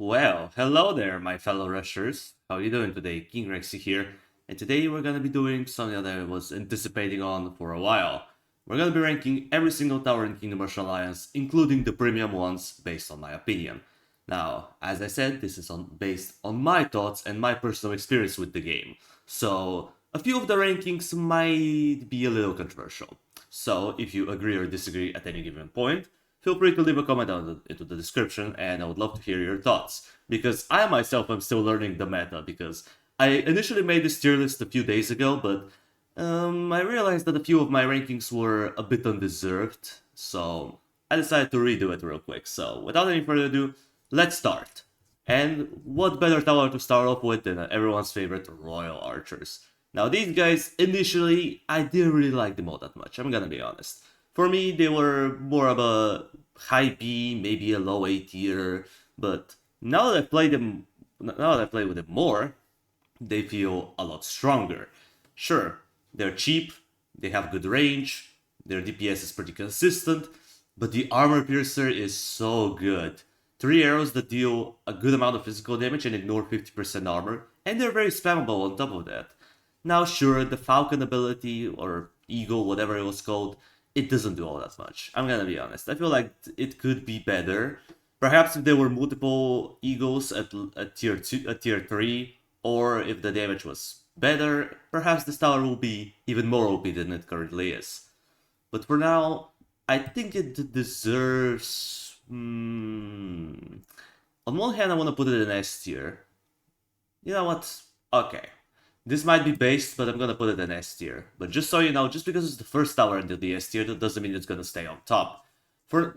Well, hello there, my fellow rushers. How are you doing today? King Rexy here, and today we're gonna be doing something that I was anticipating on for a while. We're gonna be ranking every single tower in Kingdom Rush Alliance, including the premium ones, based on my opinion. Now, as I said, this is based on my thoughts and my personal experience with the game, so a few of the rankings might be a little controversial. So, if you agree or disagree at any given point, feel free to leave a comment down into the description, and I would love to hear your thoughts. Because I myself am still learning the meta, because I initially made this tier list a few days ago, but I realized that a few of my rankings were a bit undeserved, so I decided to redo it real quick. So without any further ado, let's start. And what better tower to start off with than everyone's favorite Royal Archers. Now these guys, initially, I didn't really like them all that much, I'm gonna be honest. For me, they were more of a high B, maybe a low A tier, but now that I play with them more, they feel a lot stronger. Sure, they're cheap, they have good range, their DPS is pretty consistent, but the armor piercer is so good. 3 arrows that deal a good amount of physical damage and ignore 50% armor, and they're very spammable on top of that. Now sure, the Falcon ability, or Eagle, whatever it was called, it doesn't do all that much. I'm gonna be honest. I feel like it could be better. Perhaps if there were multiple Eagles at tier 2, at tier 3, or if the damage was better, perhaps this tower will be even more OP than it currently is. But for now, I think it deserves... On one hand, I want to put it in S tier. You know what? Okay. This might be based, but I'm gonna put it in S tier. But just so you know, just because it's the first tower into the S tier, that doesn't mean it's gonna stay on top.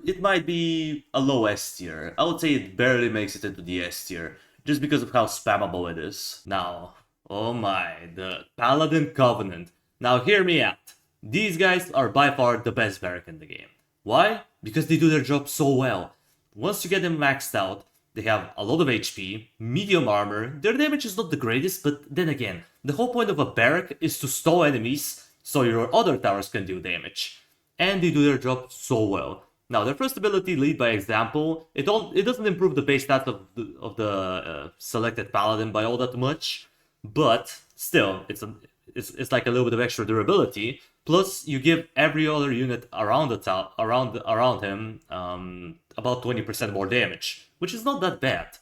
It might be a low S tier. I would say it barely makes it into the S tier, just because of how spammable it is. Now, oh my, the Paladin Covenant. Now hear me out. These guys are by far the best barrack in the game. Why? Because they do their job so well. Once you get them maxed out, they have a lot of HP, medium armor, their damage is not the greatest, but then again, the whole point of a barrack is to stall enemies so your other towers can do damage. And they do their job so well. Now, their first ability, Lead by Example, it doesn't improve the base stats of the selected Paladin by all that much, but still, it's like a little bit of extra durability. Plus, you give every other unit around around him about 20% more damage, which is not that bad.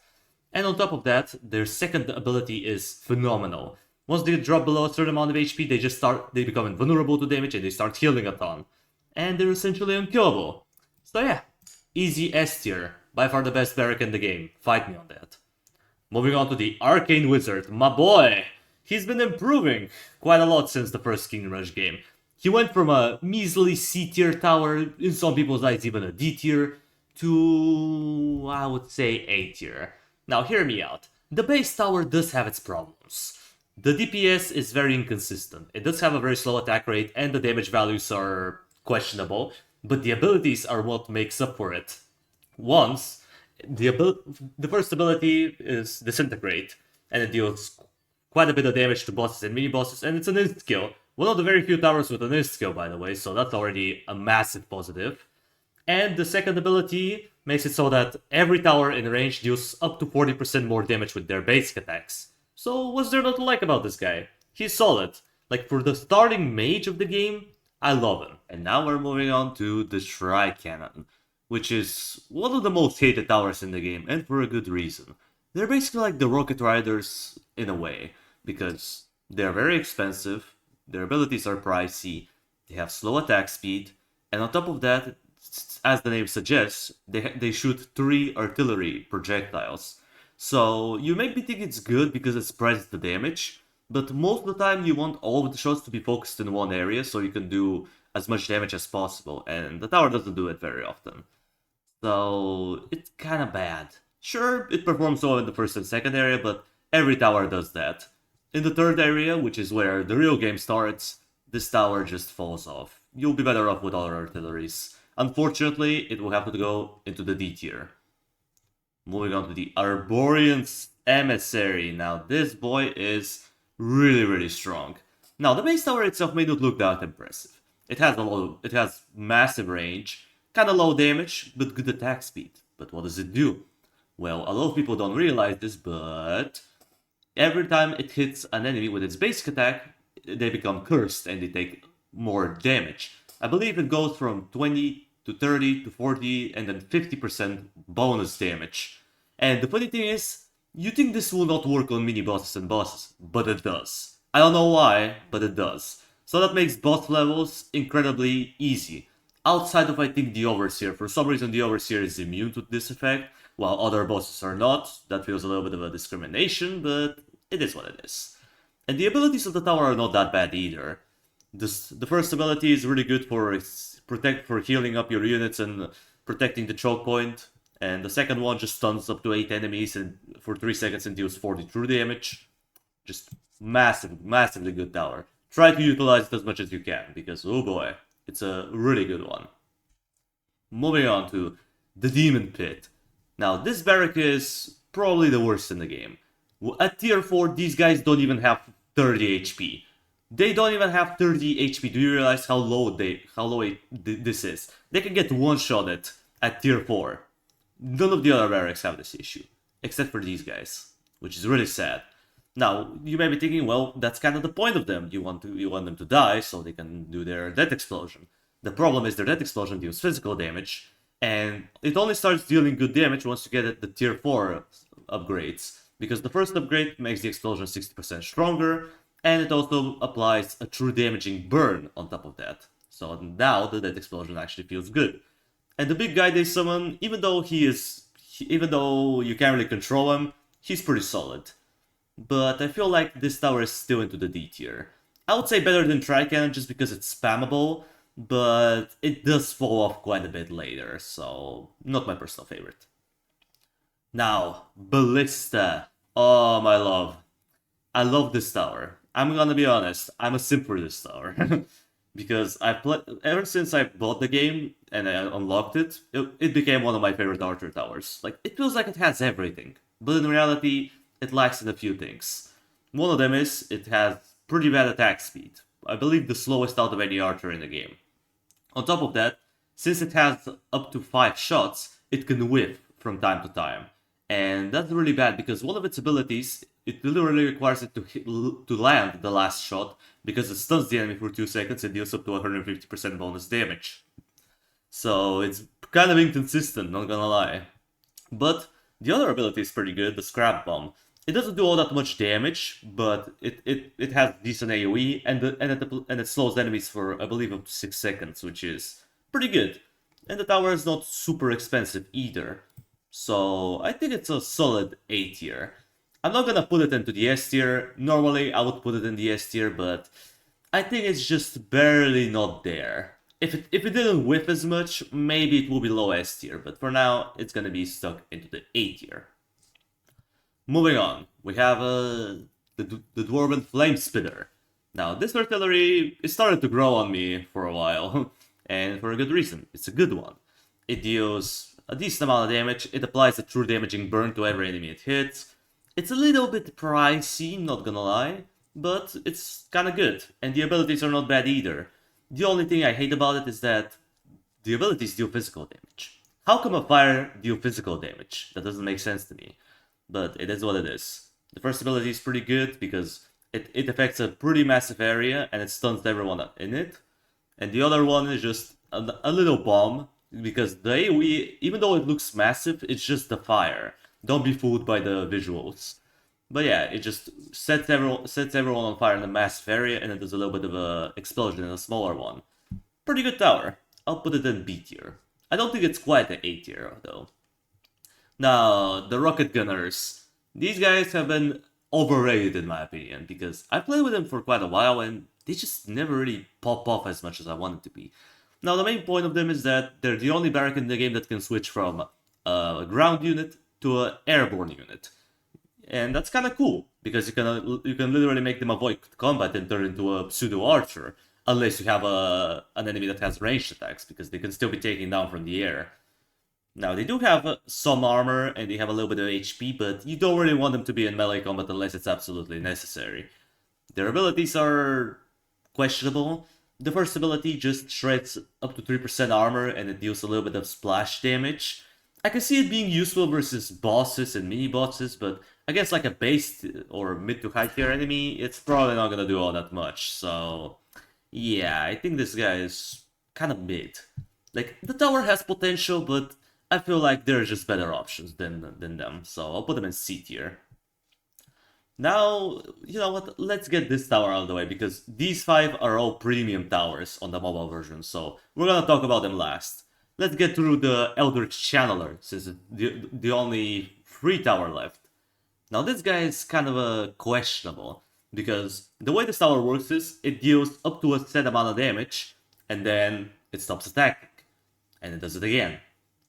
And on top of that, their second ability is phenomenal. Once they drop below a certain amount of HP, they become invulnerable to damage and they start healing a ton. And they're essentially unkillable. So yeah, easy S tier. By far the best barrack in the game. Fight me on that. Moving on to the Arcane Wizard, my boy! He's been improving quite a lot since the first Kingdom Rush game. He went from a measly C tier tower, in some people's eyes even a D tier, to, I would say, A tier. Now hear me out. The base tower does have its problems. The DPS is very inconsistent. It does have a very slow attack rate and the damage values are questionable, but the abilities are what makes up for it. Once, the first ability is Disintegrate, and it deals quite a bit of damage to bosses and mini-bosses, and it's an insta-kill. One of the very few towers with an insta-kill, by the way, so that's already a massive positive. And the second ability makes it so that every tower in range deals up to 40% more damage with their basic attacks. So what's there not to like about this guy? He's solid. Like, for the starting mage of the game, I love him. And now we're moving on to the Tri-Cannon, which is one of the most hated towers in the game, and for a good reason. They're basically like the Rocket Riders in a way, because they're very expensive, their abilities are pricey, they have slow attack speed, and on top of that, as the name suggests, they shoot 3 artillery projectiles. So you may be thinking it's good because it spreads the damage, but most of the time you want all of the shots to be focused in one area so you can do as much damage as possible, and the tower doesn't do it very often. So it's kinda bad. Sure, it performs well in the first and second area, but every tower does that. In the third area, which is where the real game starts, this tower just falls off. You'll be better off with other artilleries. Unfortunately, it will have to go into the D tier. Moving on to the Arborian Emissary. Now, this boy is really strong. Now, the base tower itself may not look that impressive. It has massive range, kinda low damage, but good attack speed. But what does it do? Well, a lot of people don't realize this, but every time it hits an enemy with its basic attack, they become cursed and they take more damage. I believe it goes from 20 to 30 to 40 and then 50% bonus damage. And the funny thing is, you think this will not work on mini bosses and bosses, but it does. I don't know why, but it does. So that makes boss levels incredibly easy. Outside of, I think, the Overseer. For some reason, the Overseer is immune to this effect, while other bosses are not. That feels a little bit of a discrimination, but it is what it is. And the abilities of the tower are not that bad either. The first ability is really good for healing up your units and protecting the choke point. And the second one just stuns up to 8 enemies and for 3 seconds and deals 40 true damage. Just massively good tower. Try to utilize it as much as you can, because oh boy, it's a really good one. Moving on to the Demon Pit. Now, this barrack is probably the worst in the game. At tier 4, these guys don't even have 30 HP. They don't even have 30 HP. Do you realize how low this is? They can get one-shotted at tier 4. None of the other barracks have this issue, except for these guys, which is really sad. Now, you may be thinking, well, that's kind of the point of them. You want them to die so they can do their death explosion. The problem is their death explosion deals physical damage, and it only starts dealing good damage once you get the tier 4 upgrades, because the first upgrade makes the explosion 60% stronger, and it also applies a true damaging burn on top of that. So now the death explosion actually feels good. And the big guy they summon, even though you can't really control him, he's pretty solid. But I feel like this tower is still into the D tier. I would say better than Tricannon just because it's spammable, but it does fall off quite a bit later, so not my personal favorite. Now, Ballista. Oh my love. I love this tower. I'm gonna be honest, I'm a simp for this tower. Because ever since I bought the game and I unlocked it became one of my favorite Archer towers. Like, it feels like it has everything, but in reality, it lacks in a few things. One of them is, it has pretty bad attack speed. I believe the slowest out of any Archer in the game. On top of that, since it has up to 5 shots, it can whiff from time to time. And that's really bad because one of its abilities, it literally requires it to land the last shot because it stuns the enemy for 2 seconds and deals up to 150% bonus damage. So it's kind of inconsistent, not gonna lie. But the other ability is pretty good, the Scrap Bomb. It doesn't do all that much damage, but it has decent AoE, and it slows enemies for, I believe, up to 6 seconds, which is pretty good. And the tower is not super expensive either. So I think it's a solid A tier. I'm not gonna put it into the S tier. Normally I would put it in the S tier, but I think it's just barely not there. If it didn't whiff as much, maybe it will be low S tier, but for now it's gonna be stuck into the A tier. Moving on, we have the Dwarven Flame Spitter. Now, this artillery, it started to grow on me for a while, and for a good reason. It's a good one. It deals a decent amount of damage, it applies a true damaging burn to every enemy it hits. It's a little bit pricey, not gonna lie, but it's kinda good, and the abilities are not bad either. The only thing I hate about it is that the abilities deal physical damage. How come a fire deal physical damage? That doesn't make sense to me. But it is what it is. The first ability is pretty good because it affects a pretty massive area and it stuns everyone in it. And the other one is just a little bomb because the AoE, even though it looks massive, it's just the fire. Don't be fooled by the visuals. But yeah, it just sets everyone on fire in a massive area and it does a little bit of a explosion in a smaller one. Pretty good tower. I'll put it in B tier. I don't think it's quite an A tier though. Now, the Rocket Gunners. These guys have been overrated in my opinion, because I played with them for quite a while and they just never really pop off as much as I wanted to be. Now, the main point of them is that they're the only barrack in the game that can switch from a ground unit to an airborne unit. And that's kind of cool, because you can literally make them avoid combat and turn into a pseudo-archer, unless you have an enemy that has ranged attacks, because they can still be taken down from the air. Now, they do have some armor, and they have a little bit of HP, but you don't really want them to be in melee combat unless it's absolutely necessary. Their abilities are questionable. The first ability just shreds up to 3% armor, and it deals a little bit of splash damage. I can see it being useful versus bosses and mini bosses, but against like a base or mid to high tier enemy, it's probably not gonna do all that much. So yeah, I think this guy is kind of mid. Like the tower has potential, but I feel like there are just better options than them. So I'll put them in C tier. Now, you know what? Let's get this tower out of the way because these five are all premium towers on the mobile version, so we're gonna talk about them last. Let's get through the Eldritch Channeler, since it's the only free tower left. Now, this guy is kind of questionable because the way this tower works is it deals up to a set amount of damage and then it stops attacking, and it does it again.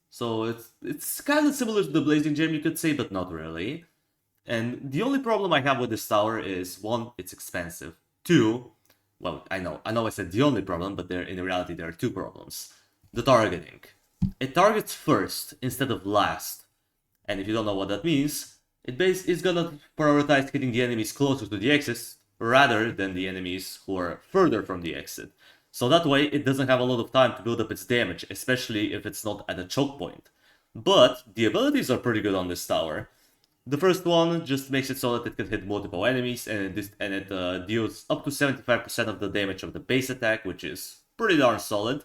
So it's kind of similar to the Blazing Gem, you could say, but not really. And the only problem I have with this tower is, one, it's expensive. Two, well, I know I said the only problem, but in reality there are two problems. The targeting. It targets first instead of last. And if you don't know what that means, it's gonna prioritize hitting the enemies closer to the exit rather than the enemies who are further from the exit. So that way it doesn't have a lot of time to build up its damage, especially if it's not at a choke point. But the abilities are pretty good on this tower. The first one just makes it so that it can hit multiple enemies, and it deals up to 75% of the damage of the base attack, which is pretty darn solid.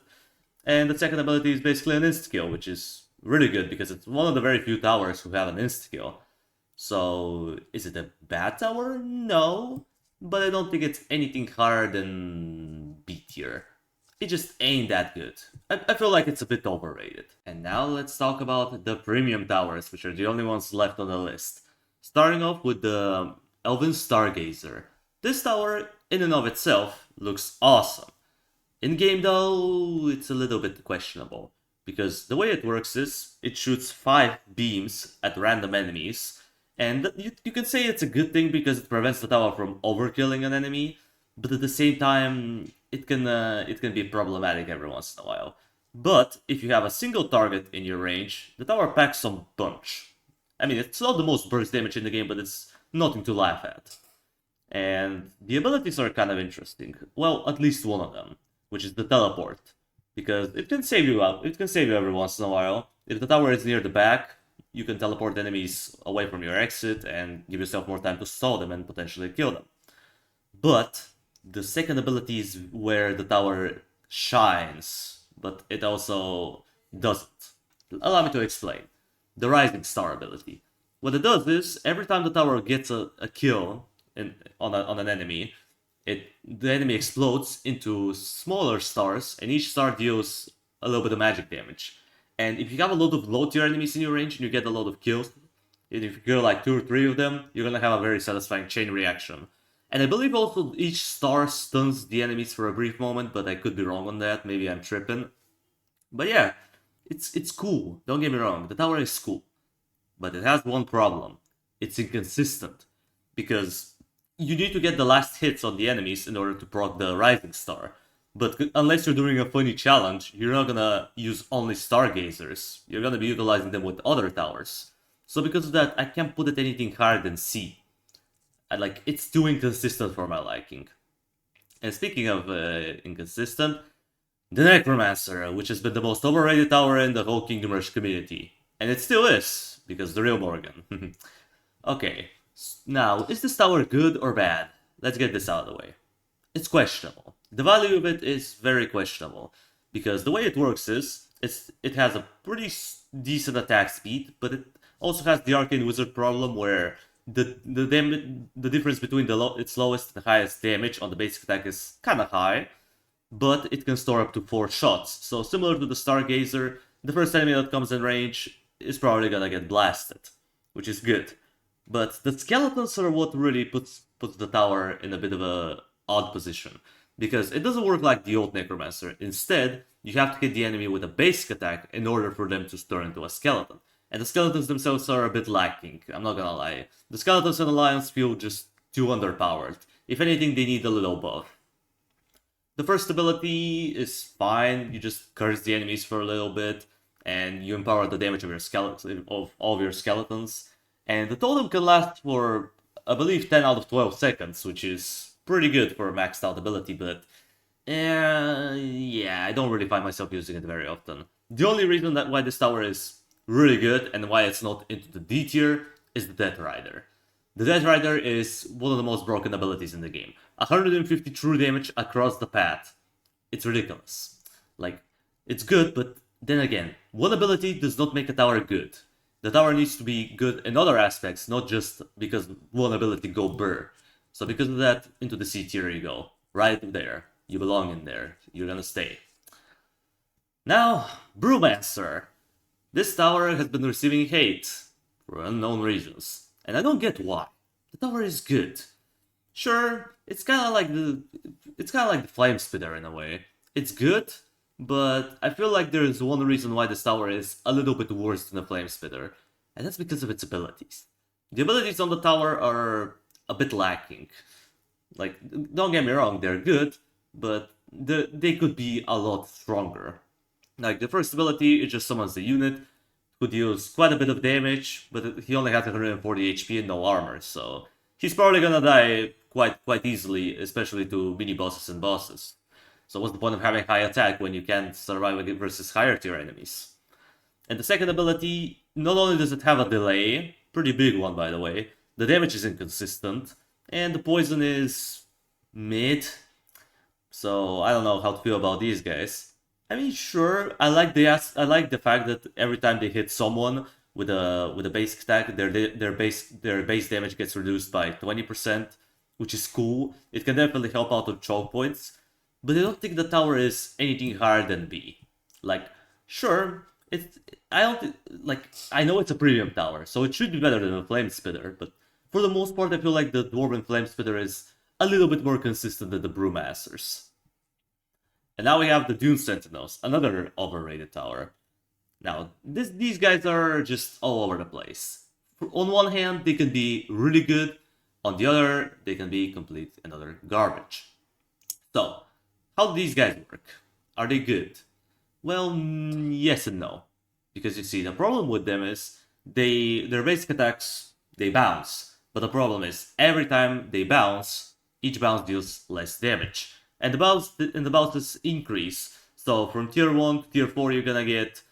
And the second ability is basically an insta-kill, which is really good because it's one of the very few towers who have an insta-kill. So, is it a bad tower? No, but I don't think it's anything higher than B tier. It just ain't that good. I feel like it's a bit overrated. And now let's talk about the premium towers, which are the only ones left on the list. Starting off with the Elvin Stargazer. This tower, in and of itself, looks awesome. In-game though, it's a little bit questionable. Because the way it works is, it shoots 5 beams at random enemies. And you can say it's a good thing because it prevents the tower from overkilling an enemy. But at the same time, it can be problematic every once in a while. But if you have a single target in your range, the tower packs some punch. I mean, it's not the most burst damage in the game, but it's nothing to laugh at. And the abilities are kind of interesting. Well, at least one of them, which is the teleport, because it can save you out. It can save you every once in a while. If the tower is near the back, you can teleport enemies away from your exit and give yourself more time to stall them and potentially kill them. But the second ability is where the tower shines, but it also doesn't. Allow me to explain. The Rising Star ability. What it does is, every time the tower gets a kill on an enemy, the enemy explodes into smaller stars, and each star deals a little bit of magic damage. And if you have a lot of low tier enemies in your range and you get a lot of kills, and if you kill like 2 or 3 of them, you're gonna have a very satisfying chain reaction. And I believe also each star stuns the enemies for a brief moment, but I could be wrong on that. Maybe I'm tripping. But yeah, it's cool. Don't get me wrong. The tower is cool. But it has one problem. It's inconsistent. Because you need to get the last hits on the enemies in order to proc the Rising Star. But unless you're doing a funny challenge, you're not gonna use only Stargazers. You're gonna be utilizing them with other towers. So because of that, I can't put it anything higher than C. It's too inconsistent for my liking. And speaking of inconsistent, the Necromancer, which has been the most overrated tower in the whole Kingdom Rush community. And it still is, because the real Morgan. Okay, now, is this tower good or bad? Let's get this out of the way. It's questionable. The value of it is very questionable, because the way it works is, it has a pretty decent attack speed, but it also has the Arcane Wizard problem where the difference between its lowest and highest damage on the basic attack is kind of high, but it can store up to 4 shots. So similar to the Stargazer, the first enemy that comes in range is probably gonna get blasted, which is good. But the skeletons are what really puts the tower in a bit of a odd position, because it doesn't work like the old Necromancer. Instead, you have to hit the enemy with a basic attack in order for them to turn into a skeleton. And the skeletons themselves are a bit lacking, I'm not gonna lie. The skeletons in Alliance feel just too underpowered. If anything, they need a little buff. The first ability is fine, you just curse the enemies for a little bit, and you empower the damage of all of your skeletons. And the totem can last for, I believe, 10 out of 12 seconds, which is pretty good for a maxed out ability, but yeah, I don't really find myself using it very often. The only reason why this tower is really good and why it's not into the D tier is the Death Rider. The Death Rider is one of the most broken abilities in the game. 150 true damage across the path. It's ridiculous. Like, it's good, but then again, one ability does not make a tower good. The tower needs to be good in other aspects, not just because one ability go burr. So because of that, into the C tier you go. Right there. You belong in there. You're gonna stay. Now, Brewmaster. This tower has been receiving hate for unknown reasons, and I don't get why. The tower is good. Sure, it's kind of like the Flame Spitter in a way. It's good, but I feel like there is one reason why this tower is a little bit worse than the Flame Spitter, and that's because of its abilities. The abilities on the tower are a bit lacking. Like, don't get me wrong, they're good, but they could be a lot stronger. Like, the first ability, it just summons the unit, who deals quite a bit of damage, but he only has 140 HP and no armor, so he's probably gonna die quite easily, especially to mini-bosses and bosses. So what's the point of having high attack when you can't survive versus higher tier enemies? And the second ability, not only does it have a delay, pretty big one by the way, the damage is inconsistent, and the poison is mid, so I don't know how to feel about these guys. I mean, sure, I like the fact that every time they hit someone with a basic attack, their base damage gets reduced by 20%, which is cool. It can definitely help out on choke points, but I don't think the tower is anything higher than B. Like, sure, I know it's a premium tower, so it should be better than a Flame Spitter, but for the most part, I feel like the Dwarven Flame Spitter is a little bit more consistent than the Brewmasters. And now we have the Dune Stinos, another overrated tower. Now, these guys are just all over the place. On one hand, they can be really good. On the other, they can be complete and utter garbage. So, how do these guys work? Are they good? Well, yes and no. Because you see, the problem with them is their basic attacks, they bounce. But the problem is, every time they bounce, each bounce deals less damage. And the bounces increase. So from tier 1 to tier 4, you're gonna get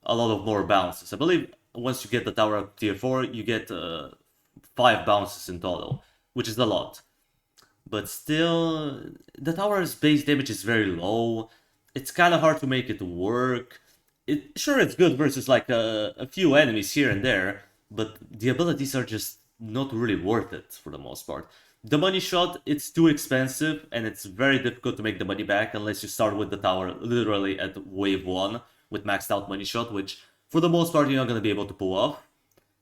a lot of more bounces. I believe once you get the tower up to tier 4, you get 5 bounces in total, which is a lot. But still, the tower's base damage is very low. It's kind of hard to make it work. Sure, it's good versus like a few enemies here and there, but the abilities are just not really worth it for the most part. The money shot, it's too expensive, and it's very difficult to make the money back unless you start with the tower literally at wave 1 with maxed out money shot, which for the most part you're not going to be able to pull off.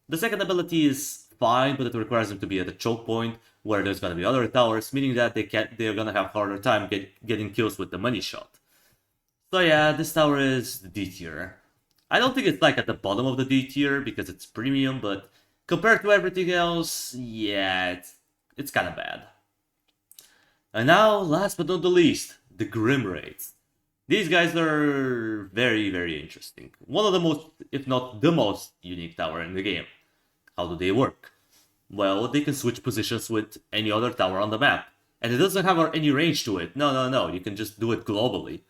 The second ability is fine, but it requires them to be at a choke point where there's going to be other towers, meaning that they're going to have harder time getting kills with the money shot. So yeah, this tower is the D tier. I don't think it's like at the bottom of the D tier because it's premium, but compared to everything else, yeah, it's kind of bad. And now, last but not the least, the Grim Raids. These guys are very, very interesting. One of the most, if not the most, unique tower in the game. How do they work? Well, they can switch positions with any other tower on the map. And it doesn't have any range to it. No, you can just do it globally.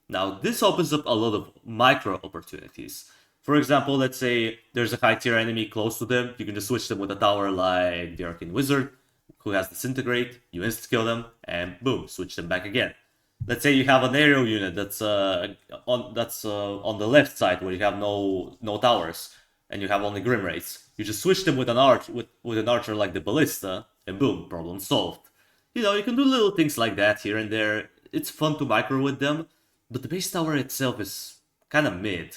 Now, this opens up a lot of micro opportunities. For example, let's say there's a high tier enemy close to them, you can just switch them with a tower like the Arcane Wizard, who has Disintegrate, you insta-kill them, and boom, switch them back again. Let's say you have an aerial unit that's on the left side where you have no towers, and you have only Grim Raids. You just switch them with an archer like the Ballista, and boom, problem solved. You know, you can do little things like that here and there. It's fun to micro with them, but the base tower itself is kind of mid.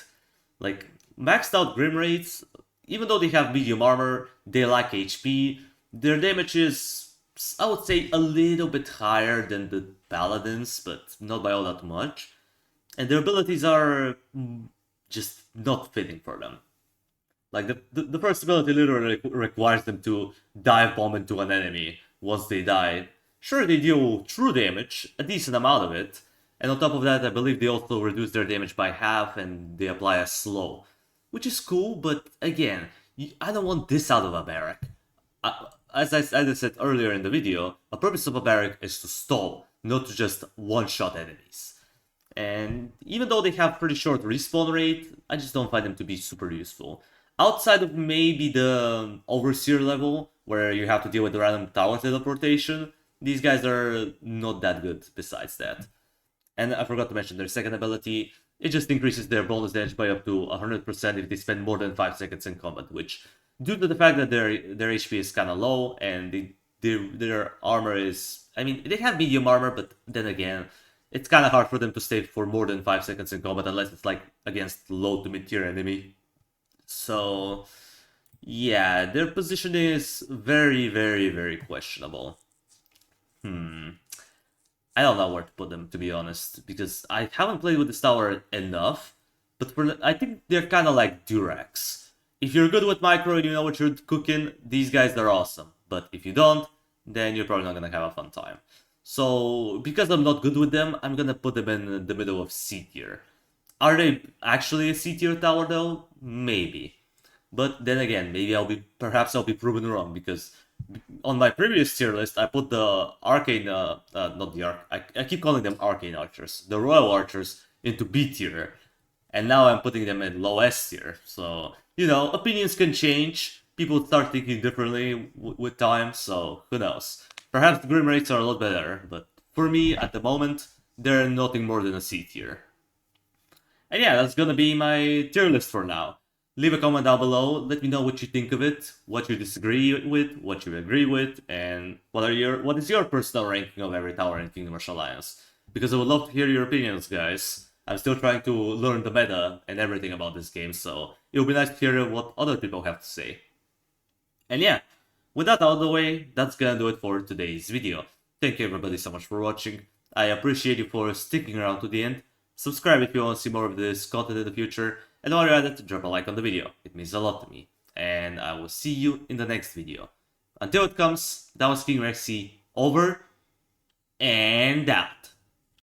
Like, maxed out Grim Raids, even though they have medium armor, they lack HP, their damage is, I would say, a little bit higher than the Paladins, but not by all that much. And their abilities are just not fitting for them. Like, the first ability literally requires them to dive bomb into an enemy once they die. Sure, they deal true damage, a decent amount of it, and on top of that, I believe they also reduce their damage by half and they apply a slow. Which is cool, but again, I don't want this out of a barrack. As I said earlier in the video, the purpose of a barrack is to stall, not to just one-shot enemies. And even though they have pretty short respawn rate, I just don't find them to be super useful. Outside of maybe the Overseer level, where you have to deal with the random tower teleportation, these guys are not that good besides that. And I forgot to mention their second ability, it just increases their bonus damage by up to 100% if they spend more than 5 seconds in combat, which, due to the fact that their HP is kind of low and their armor is... I mean, they have medium armor, but then again, it's kind of hard for them to stay for more than 5 seconds in combat unless it's like against low to mid-tier enemy. So, yeah, their position is very, very, very questionable. I don't know where to put them, to be honest, because I haven't played with this tower enough, but I think they're kind of like Durax. If you're good with micro and you know what you're cooking, these guys are awesome. But if you don't, then you're probably not gonna have a fun time. So, because I'm not good with them, I'm gonna put them in the middle of C tier. Are they actually a C tier tower though? Maybe. But then again, perhaps I'll be proven wrong, because on my previous tier list, I put the arcane, not the I keep calling them arcane archers, the royal archers into B tier, and now I'm putting them in low S tier. So, you know, opinions can change. People start thinking differently with time, so who knows. Perhaps the Grim rates are a lot better, but for me, at the moment, they're nothing more than a C tier. And yeah, that's gonna be my tier list for now. Leave a comment down below, let me know what you think of it, what you disagree with, what you agree with, and what is your personal ranking of every tower in Kingdom Rush Alliance. Because I would love to hear your opinions, guys. I'm still trying to learn the meta and everything about this game, so it would be nice to hear what other people have to say. And yeah, with that out of the way, that's gonna do it for today's video. Thank you everybody so much for watching. I appreciate you for sticking around to the end. Subscribe if you want to see more of this content in the future. And while you're at it, drop a like on the video. It means a lot to me. And I will see you in the next video. Until it comes, that was King Rexy, over and out.